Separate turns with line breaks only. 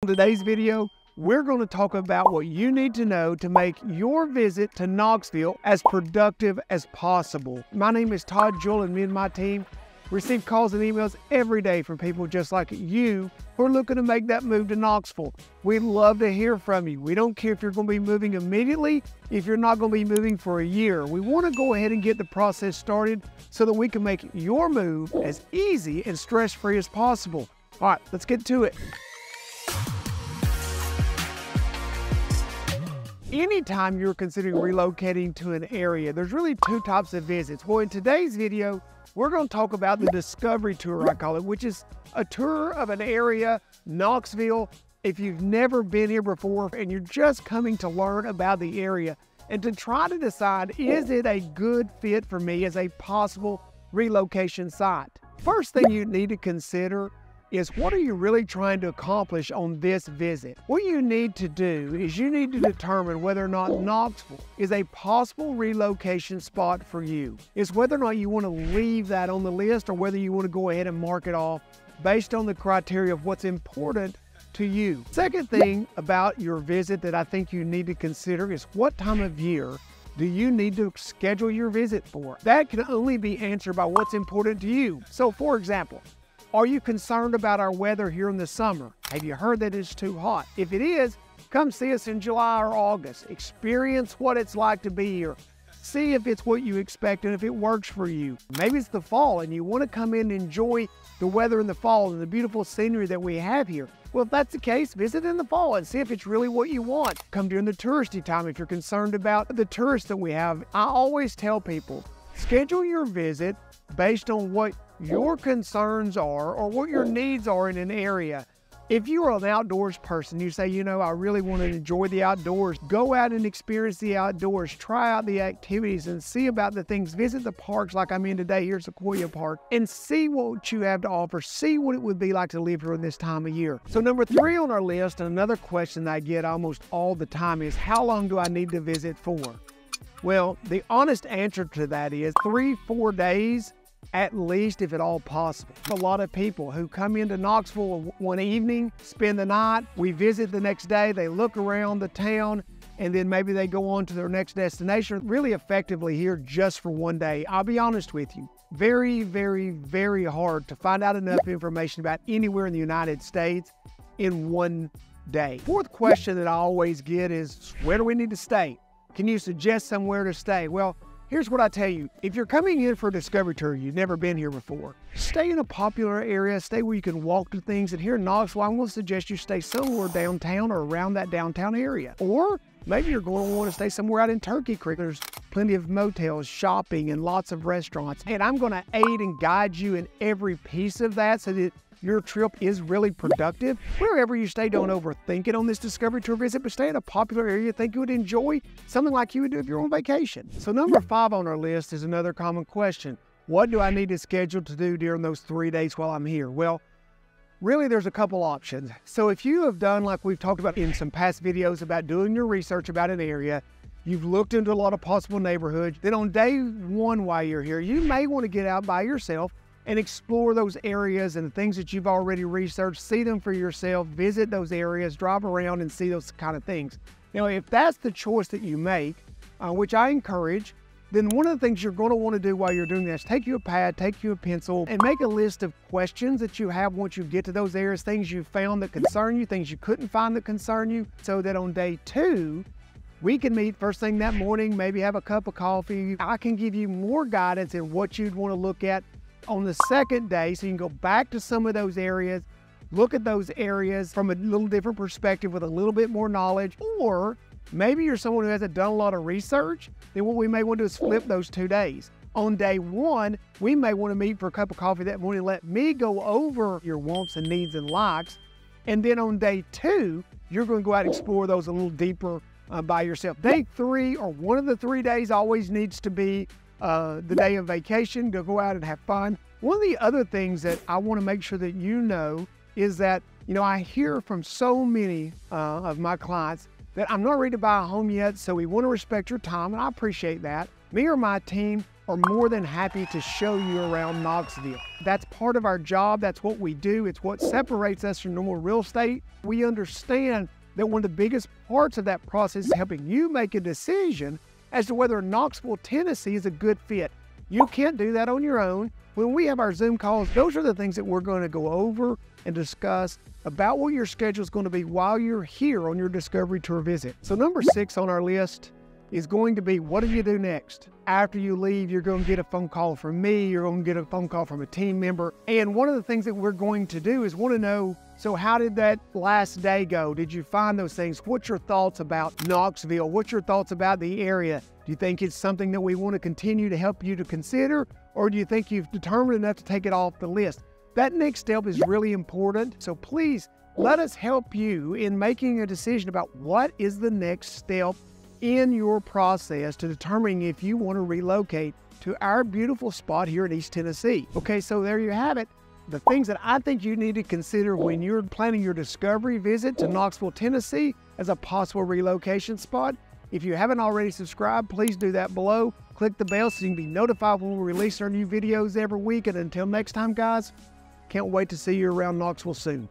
In today's video, we're going to talk about what you need to know to make your visit to Knoxville as productive as possible. My name is Todd Jewell, and me and my team receive calls and emails every day from people just like you who are looking to make that move to Knoxville. We'd love to hear from you. We don't care if you're going to be moving immediately, if you're not going to be moving for a year. We want to go ahead and get the process started so that we can make your move as easy and stress-free as possible. All right, let's get to it. Anytime you're considering relocating to an area, there's really two types of visits. Well, in today's video, we're going to talk about the discovery tour, I call it, which is a tour of an area, Knoxville, if you've never been here before and you're just coming to learn about the area and to try to decide, is it a good fit for me as a possible relocation site? First thing you need to consider is, what are you really trying to accomplish on this visit? What you need to do is you need to determine whether or not Knoxville is a possible relocation spot for you. It's whether or not you want to leave that on the list or whether you want to go ahead and mark it off based on the criteria of what's important to you. Second thing about your visit that I think you need to consider is, what time of year do you need to schedule your visit for? That can only be answered by what's important to you. So for example, are you concerned about our weather here in the summer? Have you heard that it's too hot? If it is, come see us in July or August. Experience what it's like to be here. See if it's what you expect and if it works for you. Maybe it's the fall and you want to come in and enjoy the weather in the fall and the beautiful scenery that we have here. Well, if that's the case, visit in the fall and see if it's really what you want. Come during the touristy time if you're concerned about the tourists that we have. I always tell people, schedule your visit based on what your concerns are or what your needs are in an area. If you are an outdoors person, you say, I really want to enjoy the outdoors, go out and experience the outdoors, try out the activities and see about the things. Visit the parks like I'm in today here at Sequoia Park and see what you have to offer. See what it would be like to live here in this time of year. So number 3 on our list, and another question that I get almost all the time, is, how long do I need to visit for? Well, the honest answer to that is 3-4 days at least, if at all possible. A lot of people who come into Knoxville one evening, spend the night, we visit the next day, they look around the town, and then maybe they go on to their next destination, really effectively here just for one day. I'll be honest with you, very, very, very hard to find out enough information about anywhere in the United States in one day. Fourth question that I always get is, where do we need to stay? Can you suggest somewhere to stay? Well, here's what I tell you. If you're coming in for a discovery tour, you've never been here before, stay in a popular area, stay where you can walk to things. And here in Knoxville, I'm going to suggest you stay somewhere downtown or around that downtown area. Or maybe you're going to want to stay somewhere out in Turkey Creek. There's plenty of motels, shopping, and lots of restaurants. And I'm going to aid and guide you in every piece of that so that your trip is really productive. Wherever you stay, don't overthink it on this discovery tour visit, but stay in a popular area you think you would enjoy, something like you would do if you're on vacation. So number 5 on our list is another common question. What do I need to schedule to do during those 3 days while I'm here? Well, really there's a couple options. So if you have done, like we've talked about in some past videos, about doing your research about an area, you've looked into a lot of possible neighborhoods, then on day 1 while you're here, you may want to get out by yourself and explore those areas and the things that you've already researched, see them for yourself, visit those areas, drive around and see those kind of things. Now, if that's the choice that you make, which I encourage, then one of the things you're going to want to do while you're doing this, take you a pad, take you a pencil, and make a list of questions that you have once you get to those areas, things you found that concern you, things you couldn't find that concern you, so that on day 2, we can meet first thing that morning, maybe have a cup of coffee. I can give you more guidance in what you'd want to look at on the second day, so you can go back to some of those areas, look at those areas from a little different perspective with a little bit more knowledge. Or maybe you're someone who hasn't done a lot of research, then what we may want to do is flip those 2 days. On day 1, we may want to meet for a cup of coffee that morning, let me go over your wants and needs and likes, and then on day 2, you're going to go out and explore those a little deeper by yourself. Day 3, or one of the 3 days, always needs to be the day of vacation, to go out and have fun. One of the other things that I want to make sure that you know is that, I hear from so many of my clients that I'm not ready to buy a home yet, so we want to respect your time, and I appreciate that. Me or my team are more than happy to show you around Knoxville. That's part of our job. That's what we do. It's what separates us from normal real estate. We understand that one of the biggest parts of that process is helping you make a decision as to whether Knoxville, Tennessee is a good fit. You can't do that on your own. When we have our Zoom calls, those are the things that we're going to go over and discuss about what your schedule is going to be while you're here on your discovery tour visit. So number 6 on our list is going to be, what do you do next? After you leave, you're going to get a phone call from me, you're going to get a phone call from a team member. And one of the things that we're going to do is want to know, so how did that last day go? Did you find those things? What's your thoughts about Knoxville? What's your thoughts about the area? Do you think it's something that we want to continue to help you to consider? Or do you think you've determined enough to take it off the list? That next step is really important. So please let us help you in making a decision about what is the next step in your process to determining if you want to relocate to our beautiful spot here in East Tennessee. Okay, so there you have it. The things that I think you need to consider when you're planning your discovery visit to Knoxville, Tennessee as a possible relocation spot. If you haven't already subscribed, please do that below. Click the bell so you can be notified when we release our new videos every week. And until next time, guys, can't wait to see you around Knoxville soon.